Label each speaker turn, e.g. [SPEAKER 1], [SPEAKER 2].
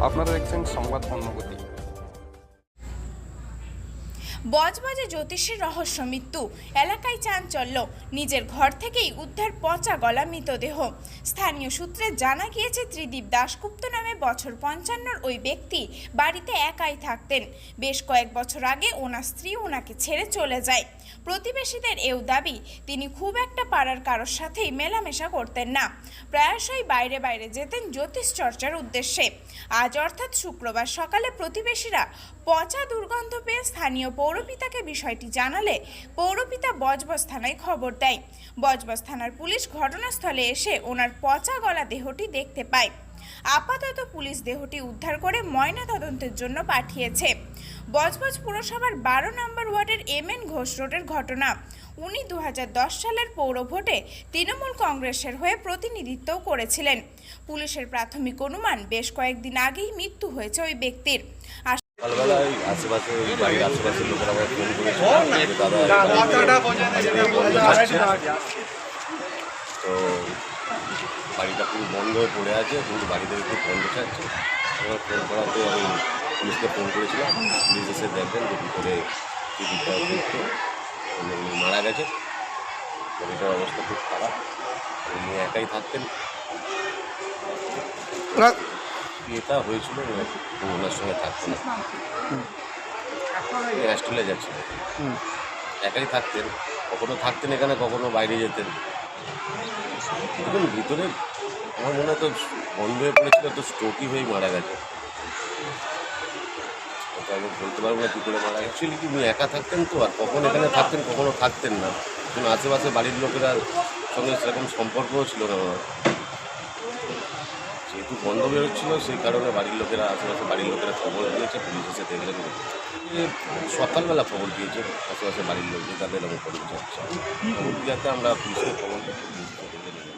[SPEAKER 1] আপনারা দেখছেন সংবাদ অনুভূতি।
[SPEAKER 2] বজবজে জ্যোতিষীর রহস্য মৃত্যু, এলাকায় চাঞ্চল্য। নিজের ঘর থেকেই উদ্ধার পচা গলা মৃতদেহ। স্থানীয় সূত্রে জানা গিয়েছে ত্রিদীপ দাশগুপ্ত নামে বছর 55 ওই ব্যক্তি বাড়িতে একাই থাকতেন। বেশ কয়েক বছর আগে ওনার স্ত্রী ওনাকে ছেড়ে চলে যায়। প্রতিবেশীদের এও দাবি তিনি খুব একটা পাড়ার কারোর সাথেই মেলামেশা করতেন না, প্রায়শই বাইরে বাইরে যেতেন জ্যোতিষ চর্চার উদ্দেশ্যে। আজ অর্থাৎ শুক্রবার সকালে প্রতিবেশীরা পচা দুর্গন্ধ পেয়ে স্থানীয় পৌরপিতাকে বিষয়টি জানালে পৌরপিতা বজবজ থানায় খবর দেয়। বজবজ থানার পুলিশ ঘটনাস্থলে এসে ওনার পচা গলা দেহটি দেখতে পায়। আপাতত পুলিশ দেহটি উদ্ধার করে ময়না তদন্তের জন্য পাঠিয়েছে। বজবজ পুরসভার 12 নম্বর ওয়ার্ডের MN ঘোষ রোডের ঘটনা। উনি 2010 সালের পৌর ভোটে তৃণমূল কংগ্রেসের হয়ে প্রতিনিধিত্ব করেছিলেন। পুলিশের প্রাথমিক অনুমান বেশ কয়েকদিন আগেই মৃত্যু হয়েছে ওই ব্যক্তির।
[SPEAKER 3] সকালবেলায় আশেপাশে বাড়ির আশেপাশের লোকেরা আবার ফোন করেছিল তো বাড়িটা পুরো বন্ধ হয়ে পড়ে আছে, কিন্তু বাড়িতে একটু বন্ধ থাকছে। এবার ফোন করাতে আমি পুলিশকে ফোন করেছিলাম। পুলিশ এসে দেখবেন যে ভিতরে টিকিটটা কিন্তু মারা গেছে। বাড়িটার অবস্থা খুব খারাপ, উনি একাই থাকতেন। এটা হয়েছিল ওনার সঙ্গে থাকতেন না, হস্টেলে যাচ্ছিলেন, একাই থাকতেন। কখনো থাকতেন এখানে, কখনো বাইরে যেতেন। দেখুন ভিতরে আমার মনে হয় তো বন্ধ হয়ে পড়েছিল, তো স্ট্রোকই হয়েই মারা গেছে। ওটা আমি বলতে পারবো না কী করে মারা গেছে। অ্যাকচুয়ালি কি উনি একা থাকতেন তো, আর কখন এখানে থাকতেন কখনো থাকতেন না। কারণ আশেপাশে বাড়ির লোকেরা সঙ্গে সেরকম সম্পর্কও ছিল না আমার। যেহেতু বন্ধ বেরোচ্ছিল সেই কারণে বাড়ির লোকেরা আশেপাশে বাড়ির লোকেরা খবর দিয়েছে, পুলিশ এসে দেখলেন। সকালবেলা খবর দিয়েছে আশেপাশে বাড়ির লোক যে তাদের এরকম খবর যাচ্ছে। খবর দিয়াতে আমরা পুলিশকে খবর দিচ্ছি, পুলিশ দেখে নিলাম।